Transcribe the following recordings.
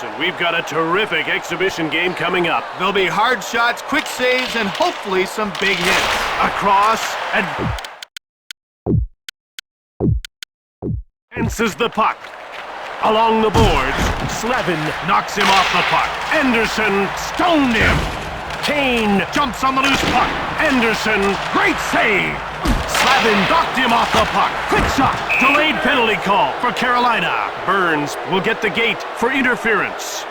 Anderson. We've got a terrific exhibition game coming up. There'll be hard shots, quick saves, and hopefully some big hits. Across and advances the puck. Along the boards, Slavin knocks him off the puck. Anderson stoned him. Kane jumps on the loose puck. Anderson, great save. Slavin knocked him off the puck. Quick shot. Delayed penalty call for Carolina. Burns will get the gate for interference.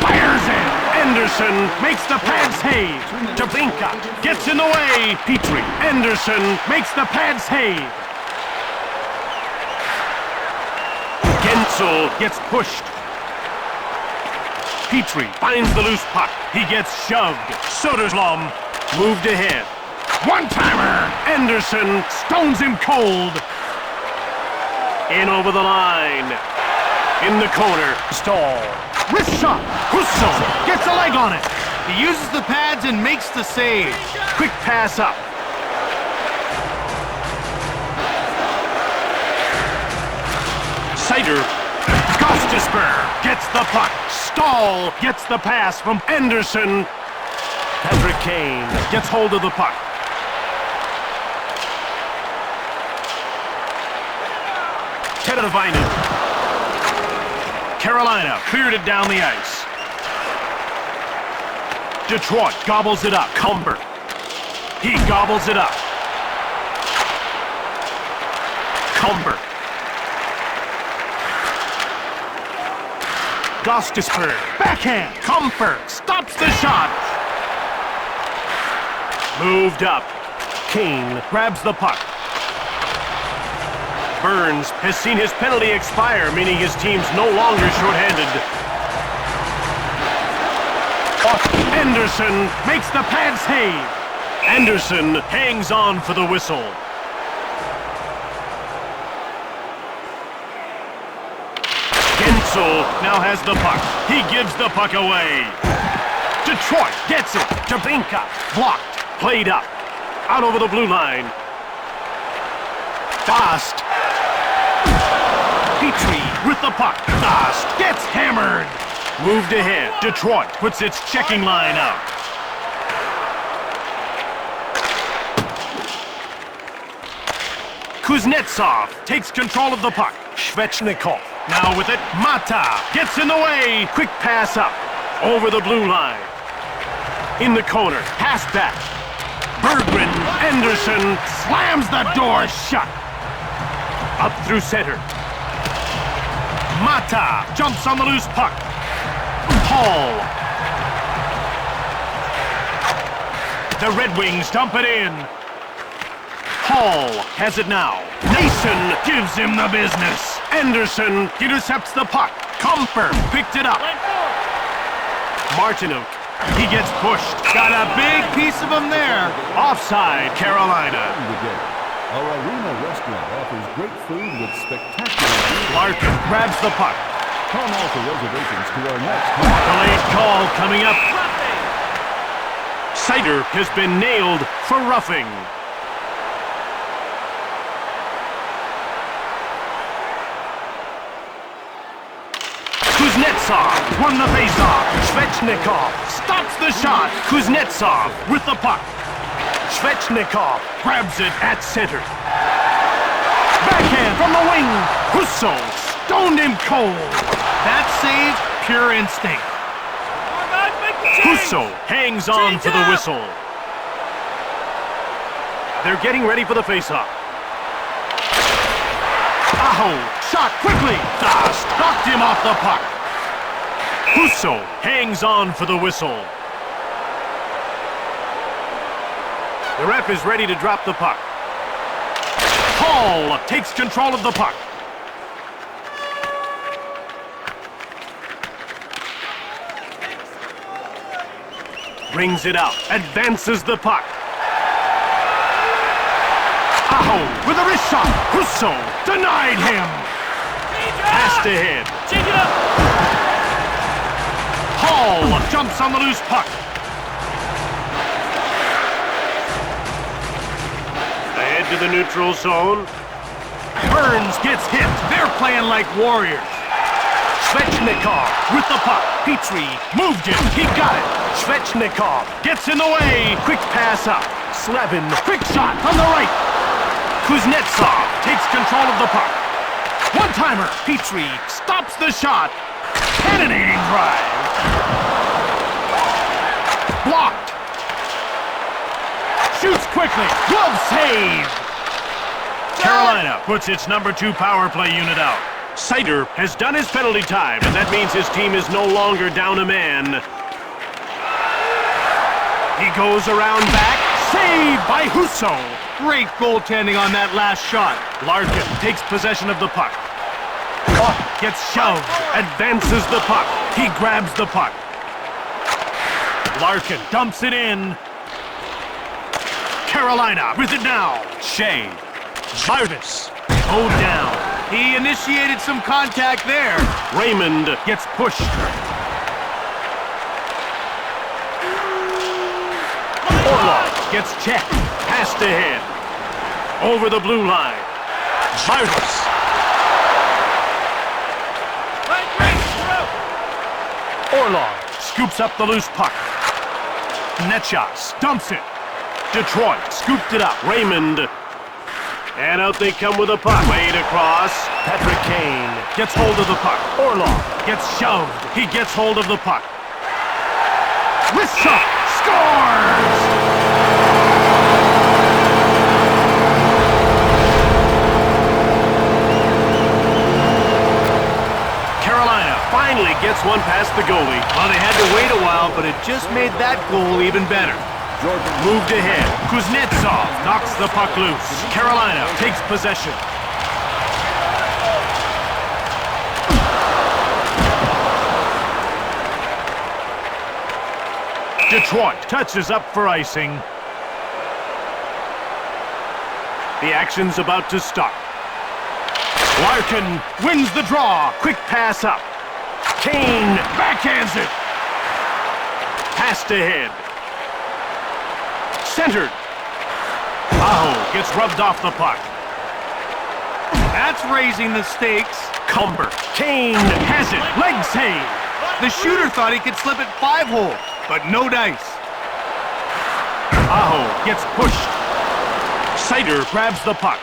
Fires in. Anderson makes the pad save. Jabinka gets in the way. Petrie. Anderson makes the pad save. Gensel gets pushed. Petrie finds the loose puck. He gets shoved. Soderblom moved ahead. One-timer. Anderson stones him cold. In over the line. In the corner. Stahl. Wrist shot. Husso gets a leg on it. He uses the pads and makes the save. Quick pass up. Sider. Gostisberg gets the puck. Stahl gets the pass from Anderson. Patrick Kane gets hold of the puck. Teravainen. Carolina cleared it down the ice. Detroit gobbles it up. Comber. He gobbles it up. Comber. Gostisberg. Backhand. Comfort stops the shot. Moved up. Kane grabs the puck. Burns has seen his penalty expire, meaning his team's no longer shorthanded. Anderson makes the pad save. Anderson hangs on for the whistle. Gensel now has the puck. He gives the puck away. Detroit gets it. Jabinka blocked. Played up. Out over the blue line. Fast. Petrie with the puck. Fast gets hammered. Moved ahead. Detroit puts its checking line out. Kuznetsov takes control of the puck. Svechnikov now with it. Mata gets in the way. Quick pass up. Over the blue line. In the corner. Pass back. Berggren. Anderson slams the door shut. Up through center. Mata jumps on the loose puck. Hall. The Red Wings dump it in. Hall has it now. Nason gives him the business. Anderson intercepts the puck. Comfer picked it up. Martinook. He gets pushed. Got a big piece of him there. Offside, Carolina. Our arena restaurant offers great food with spectacular... Larkin grabs the puck. Call now for reservations to our next... Delayed call coming up. Sider has been nailed for roughing. Kuznetsov won the faceoff. Svechnikov stops the shot. Kuznetsov with the puck. Svechnikov grabs it at center. Backhand from the wing. Husso stoned him cold. That save, pure instinct. Husso hangs on for the whistle. They're getting ready for the faceoff. Aho shot quickly. Fast knocked him off the puck. Husso hangs on for the whistle. The ref is ready to drop the puck. Hall takes control of the puck. Brings it out. Advances the puck. Aho with a wrist shot. Husso denied him. Passed ahead. Hall jumps on the loose puck. Ahead into the neutral zone. Burns gets hit. They're playing like warriors. Svechnikov with the puck. Petrie moved it. He got it. Svechnikov gets in the way. Quick pass up. Slevin, quick shot on the right. Kuznetsov takes control of the puck. One-timer. Petrie stops the shot. Cannonading drive. Blocked. Shoots quickly. Glove save. Carolina puts its number 2 power play unit out. Sider has done his penalty time, and that means his team is no longer down a man. He goes around back. Saved by Husso. Great goaltending on that last shot. Larkin takes possession of the puck. Puck gets shoved. Advances the puck. He grabs the puck. Larkin dumps it in. Carolina with it now. Shea. Jarvis. Owed down. He initiated some contact there. Raymond gets pushed. Orlov gets checked. Passed ahead. Over the blue line. Jarvis. Orlov scoops up the loose puck. Netchas dumps it. Detroit scooped it up. Raymond. And out they come with a puck. Laid across. Patrick Kane gets hold of the puck. Orlov gets shoved. He gets hold of the puck. Wrist shot. Scores! Carolina finally gets one past the goalie. Well, they had to wait a while, but it just made that goal even better. Moved ahead. Kuznetsov knocks the puck loose. Carolina takes possession. Detroit touches up for icing. The action's about to start. Larkin wins the draw. Quick pass up. Kane backhands it. Passed ahead. Centered. Aho gets rubbed off the puck. That's raising the stakes. Comber. Kane has it. Leg save. The shooter thought he could slip it 5-hole, but no dice. Aho gets pushed. Sider grabs the puck.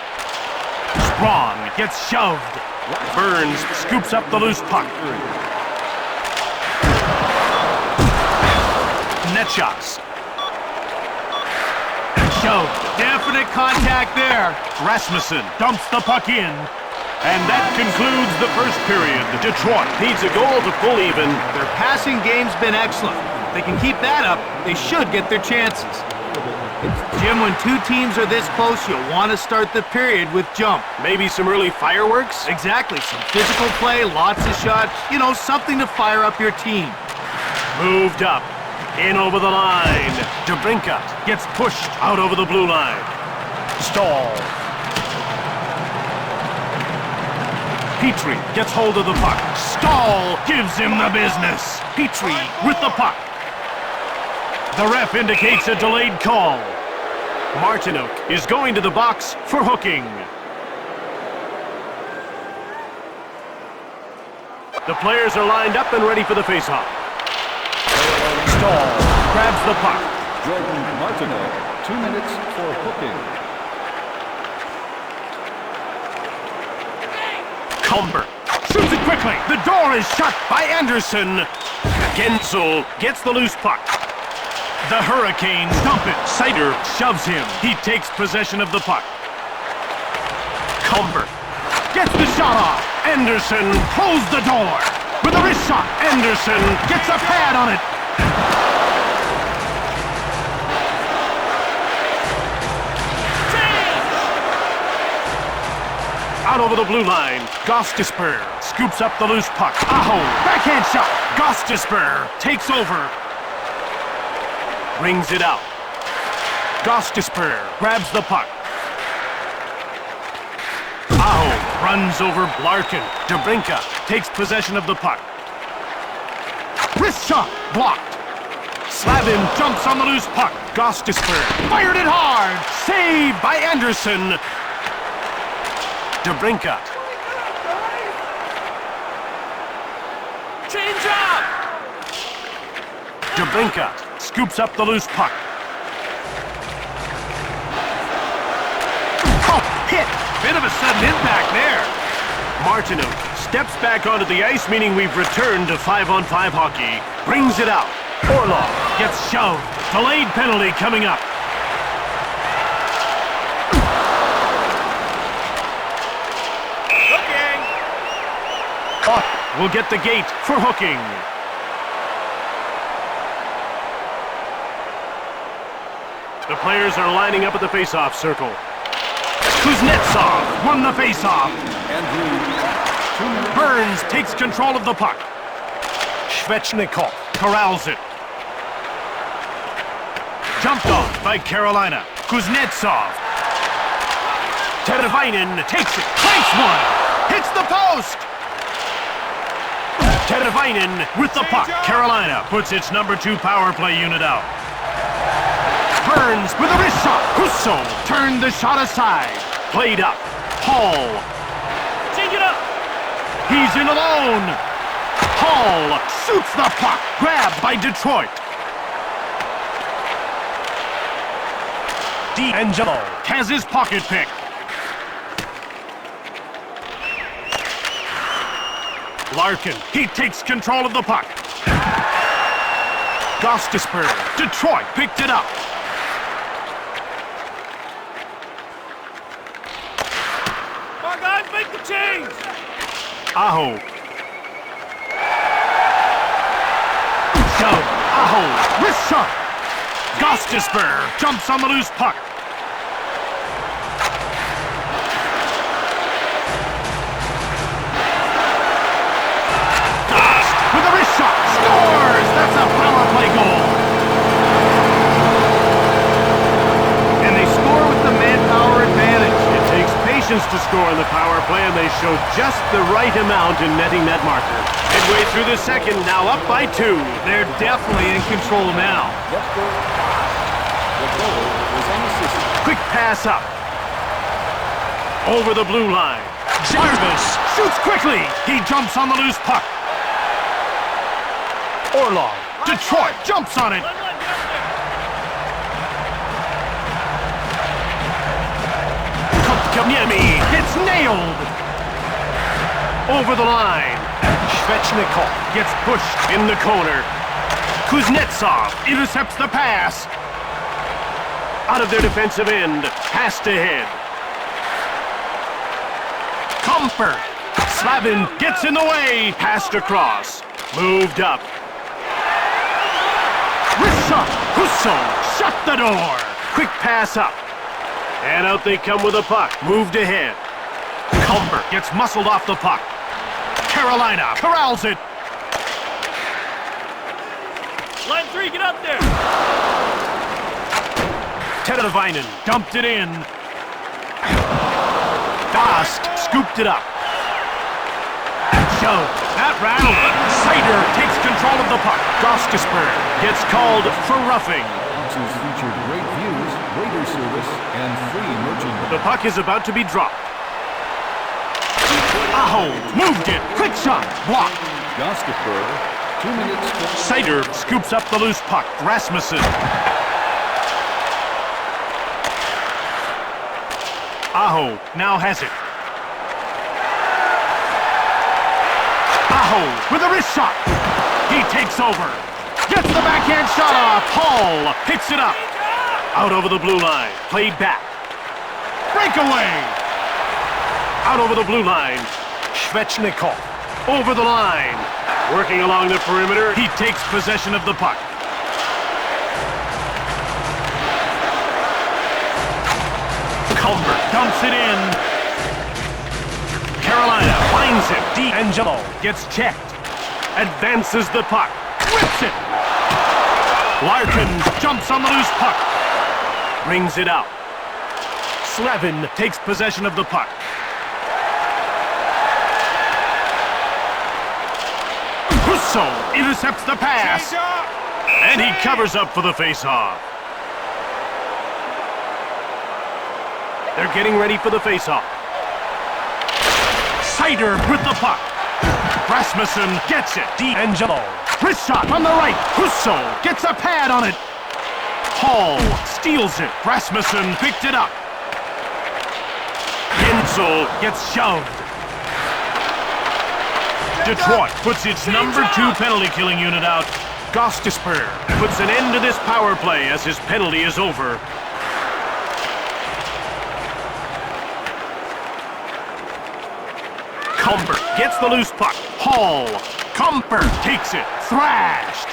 Sprong gets shoved. Burns scoops up the loose puck. Net shots. Shoved. Definite contact there. Rasmussen dumps the puck in. And that concludes the first period. Detroit needs a goal to pull even. Their passing game's been excellent. If they can keep that up, they should get their chances. Jim, when two teams are this close, you'll want to start the period with jump. Maybe some early fireworks? Exactly. Some physical play, lots of shots. You know, something to fire up your team. Moved up. In over the line. Dubrinka gets pushed out over the blue line. Stall. Petrie gets hold of the puck. Stall gives him the business. Petrie with the puck. The ref indicates a delayed call. Martinook is going to the box for hooking. The players are lined up and ready for the faceoff. Stall grabs the puck. Jordan Martineau, 2 minutes for hooking. Comber shoots it quickly. The door is shut by Anderson. Gensel gets the loose puck. The Hurricanes dump it. Sider shoves him. He takes possession of the puck. Comber gets the shot off. Anderson closed the door. With a wrist shot, Anderson gets a pad on it. Out over the blue line, Gostisper scoops up the loose puck. Aho, backhand shot. Gostisper takes over. Brings it out. Gostisper grabs the puck. Aho runs over Larkin. Dubrinka takes possession of the puck. Wrist shot blocked. Slavin jumps on the loose puck. Gostisper fired it hard. Saved by Anderson. DeBrincat. Change up! DeBrincat scoops up the loose puck. Oh, hit! Bit of a sudden impact there. Martineau steps back onto the ice, meaning we've returned to 5-on-5 hockey. Brings it out. Orlov gets shoved. Delayed penalty coming up. Hooking! Puck will get the gate for hooking. The players are lining up at the face-off circle. Kuznetsov won the face-off. Burns takes control of the puck. Svechnikov corrals it. Jumped off by Carolina. Kuznetsov. Teravainen takes it. Clanks one. Hits the post. Teravainen with the puck. Carolina puts its number 2 power play unit out. Burns with a wrist shot. Husso turned the shot aside. Played up. Hall. Change it up! He's in alone. Hall shoots the puck. Grabbed by Detroit. D'Angelo has his pocket pick. Larkin, he takes control of the puck. Gostisper, Detroit picked it up. Come on, guys, make the change! Aho. Shove. Aho. Wrist shot. Gostisper jumps on the loose puck. Dost with a wrist shot. Scores! That's a power play goal. And they score with the manpower advantage. It takes patience to score in the power play, and they show just the right amount in netting that marker. Midway through the second, now up by 2. They're definitely in control now. The goal was unassisted. Quick pass up. Over the blue line. Jarvis shoots quickly. He jumps on the loose puck. Orlov. Detroit jumps on it. Kotkaniemi gets nailed. Over the line. Svechnikov gets pushed in the corner. Kuznetsov intercepts the pass. Out of their defensive end. Pass to head. Comfort. Slavin gets in the way. Passed across. Moved up. Wrist shot. Husso shut the door. Quick pass up. And out they come with a puck. Moved ahead. Comfort gets muscled off the puck. Carolina corrals it. Line 3, get up there! Teravainen dumped it in. Dost scooped it up. Shove. That rattled it. Sider takes control of the puck. Gostisper gets called for roughing. Boxes featured great views, waiter service, and free merchandise. The puck is about to be dropped. Aho moved it. Quick shot. Blocked. Gostisper, 2 minutes. Sider scoops up the loose puck. Rasmussen. Aho now has it. Aho with a wrist shot. He takes over. Gets the backhand shot off. Hall picks it up. Out over the blue line. Played back. Breakaway. Out over the blue line. Svechnikov. Over the line. Working along the perimeter. He takes possession of the puck. Culver dumps it in. Carolina finds it. D'Angelo gets checked. Advances the puck. Whips it. Larkin jumps on the loose puck. Brings it out. Slavin takes possession of the puck. Husso intercepts the pass. And he covers up for the face-off. They're getting ready for the face-off. Sider with the puck. Rasmussen gets it. D'Angelo. Wrist shot from the right. Husso gets a pad on it. Hall steals it. Rasmussen picked it up. Gensel gets shoved. Detroit puts its number 2 penalty-killing unit out. Gostisper puts an end to this power play as his penalty is over. Comfort gets the loose puck. Hall. Comfort takes it. Thrashed.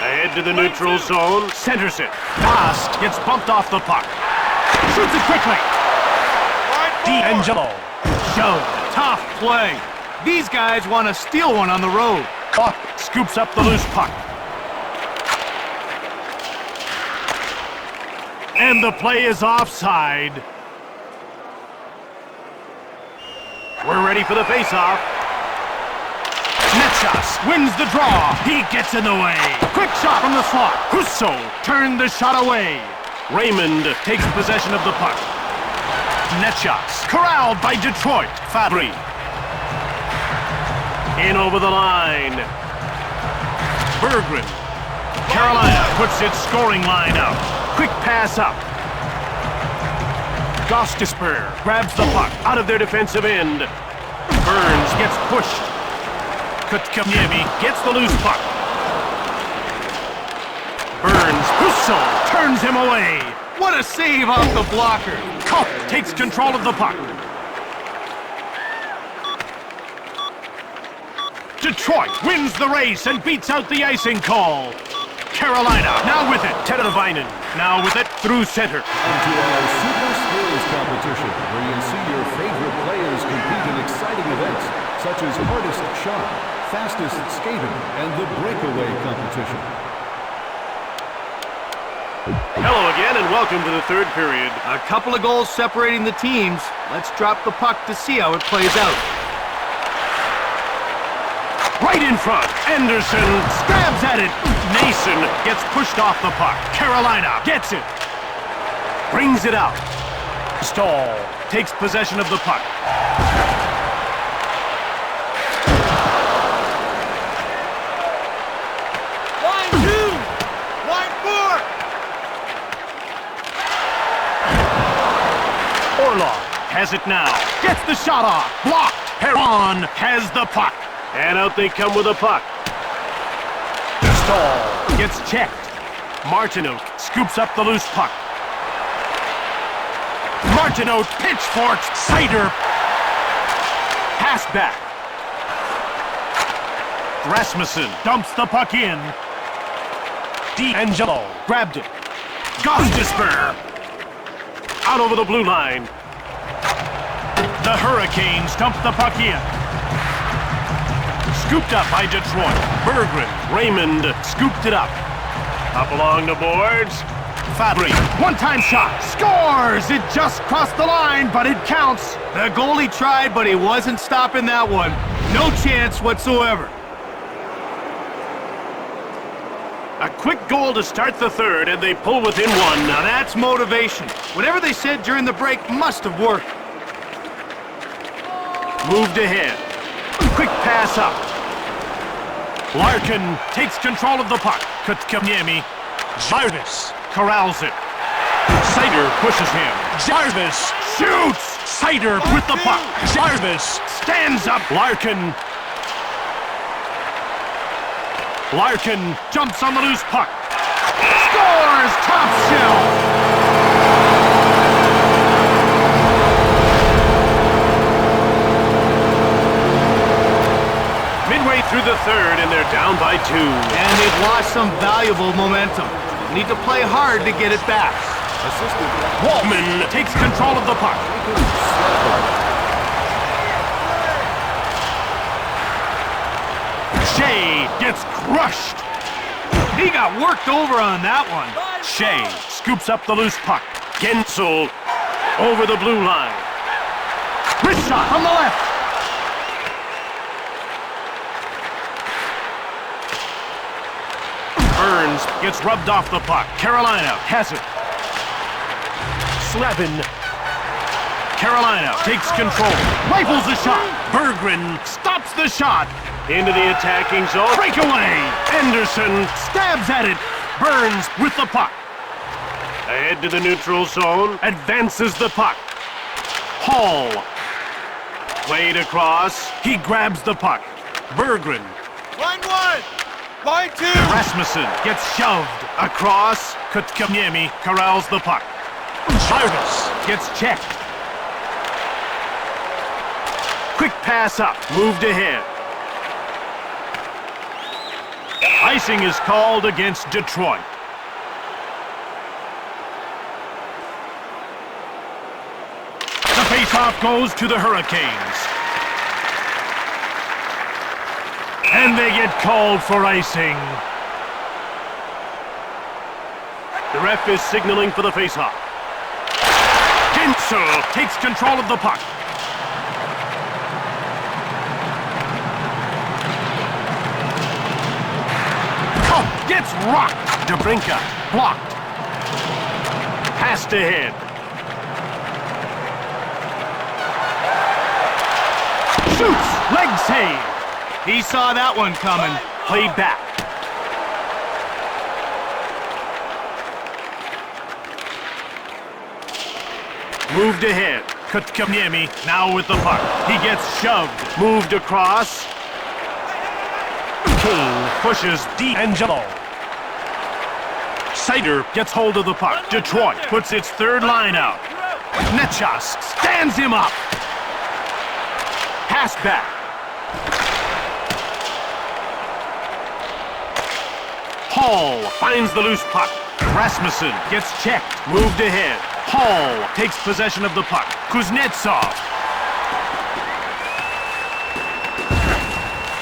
Ahead to the neutral zone. Centers it. Fast gets bumped off the puck. Shoots it quickly. D'Angelo. Shoved. Tough play. These guys want to steal one on the road. Buck scoops up the loose puck. And the play is offside. We're ready for the face-off. Netchas wins the draw. He gets in the way. Quick shot from the slot. Husso turned the shot away. Raymond takes possession of the puck. Netchas corralled by Detroit. Fabry. In over the line. Berggren. Carolina puts its scoring line out. Quick pass up. Gostisper grabs the puck out of their defensive end. Burns gets pushed. Kotkaniemi gets the loose puck. Burns, Husso turns him away. What a save off the blocker. Cup takes control of the puck. Detroit wins the race and beats out the icing call. Carolina now with it. Teravainen now with it through center. Into our Super Skills competition, where you'll see your favorite players compete in exciting events, such as hardest shot, fastest skating, and the breakaway competition. Hello again and welcome to the third period. A couple of goals separating the teams. Let's drop the puck to see how it plays out. Right in front. Anderson stabs at it. Nason gets pushed off the puck. Carolina gets it. Brings it out. Stahl takes possession of the puck. Line 2! Line 4! Orlov has it now. Gets the shot off. Blocked. Perron has the puck. And out they come with a puck. Stahl gets checked. Martineau scoops up the loose puck. Martineau pitchforks. Sider. Pass back. Rasmussen dumps the puck in. D'Angelo grabbed it. Gostisper out over the blue line. The Hurricanes dump the puck in. Scooped up by Detroit. Berggren. Raymond scooped it up. Up along the boards. Fabry. One-time shot. Scores! It just crossed the line, but it counts. The goalie tried, but he wasn't stopping that one. No chance whatsoever. A quick goal to start the third, and they pull within one. Now that's motivation. Whatever they said during the break must have worked. Moved ahead. Quick pass up. Larkin takes control of the puck. Kotkaniemi. Jarvis corrals it. Sider pushes him. Jarvis shoots. Sider with the puck. Jarvis stands up. Larkin jumps on the loose puck. Scores! Top shelf! Midway through the third, and they're down by 2. And they've lost some valuable momentum. Need to play hard to get it back. Waltman takes control of the puck. Shea gets crushed. He got worked over on that one. Shea scoops up the loose puck. Gensel over the blue line. Wrist shot from the left. Burns gets rubbed off the puck. Carolina has it. Slevin. Carolina takes control. Rifles the shot. Berggren stops the shot. Into the attacking zone. Breakaway. Anderson stabs at it. Burns with the puck. Ahead to the neutral zone. Advances the puck. Hall. Played across. He grabs the puck. Berggren. Line one! Line two! Rasmussen gets shoved across. Kotkaniemi corrals the puck. Jarvis gets checked. Quick pass up. Moved ahead. Icing is called against Detroit. The faceoff goes to the Hurricanes. And they get called for icing. The ref is signaling for the faceoff. Gensel takes control of the puck. Oh, gets rocked. Debrinka blocked. Passed ahead. Shoots. Leg save. He saw that one coming. Played back. Moved ahead. Kotkaniemi now with the puck. He gets shoved. Moved across. King pushes deep. Angelo. Sider gets hold of the puck. Detroit puts its third line out. Netchas stands him up. Pass back. Hall finds the loose puck. Rasmussen gets checked. Moved ahead. Hall takes possession of the puck. Kuznetsov.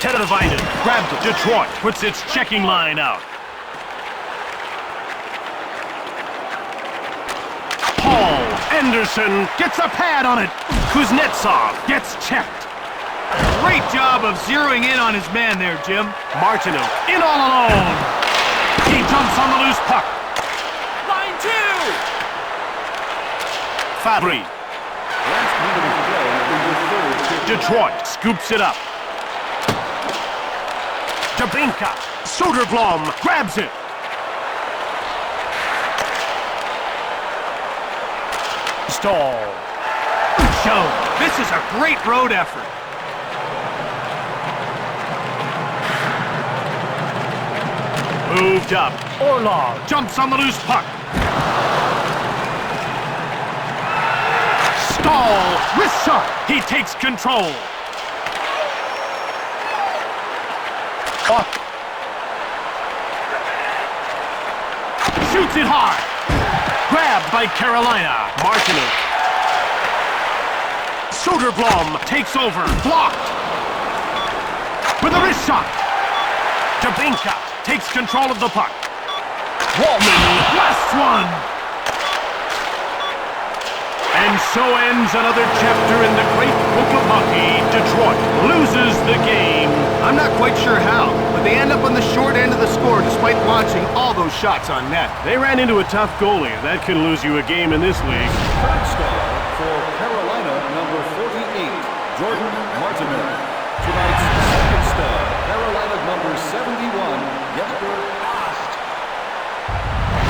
Teravainen grabbed it. Detroit puts its checking line out. Hall. Anderson gets a pad on it. Kuznetsov gets checked. Great job of zeroing in on his man there, Jim. Martino in all alone. He jumps on the loose puck. Line two! Fabry. Last minute of play in the third period. Detroit scoops it up. Debrinka. Soderblom grabs it. Stahl. Show. This is a great road effort. Moved up. Orlov jumps on the loose puck. Stahl with shot. He takes control. Puck. Shoots it hard. Grabbed by Carolina. Martino. Soderblom takes over. Blocked. With a wrist shot. Debrinka takes control of the puck. Wallman, last one! And so ends another chapter in the great book of hockey. Detroit loses the game. I'm not quite sure how, but they end up on the short end of the score despite launching all those shots on net. They ran into a tough goalie. That can lose you a game in this league. Third star for Carolina, number 48, Jordan Martinook. Tonight's second star, Carolina, number 71, Jesper Fast.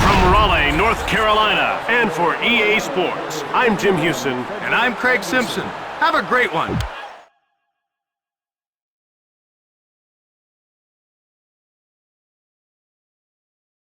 From Raleigh, North Carolina, and for EA Sports, I'm Jim Houston. And I'm Craig Simpson. Have a great one.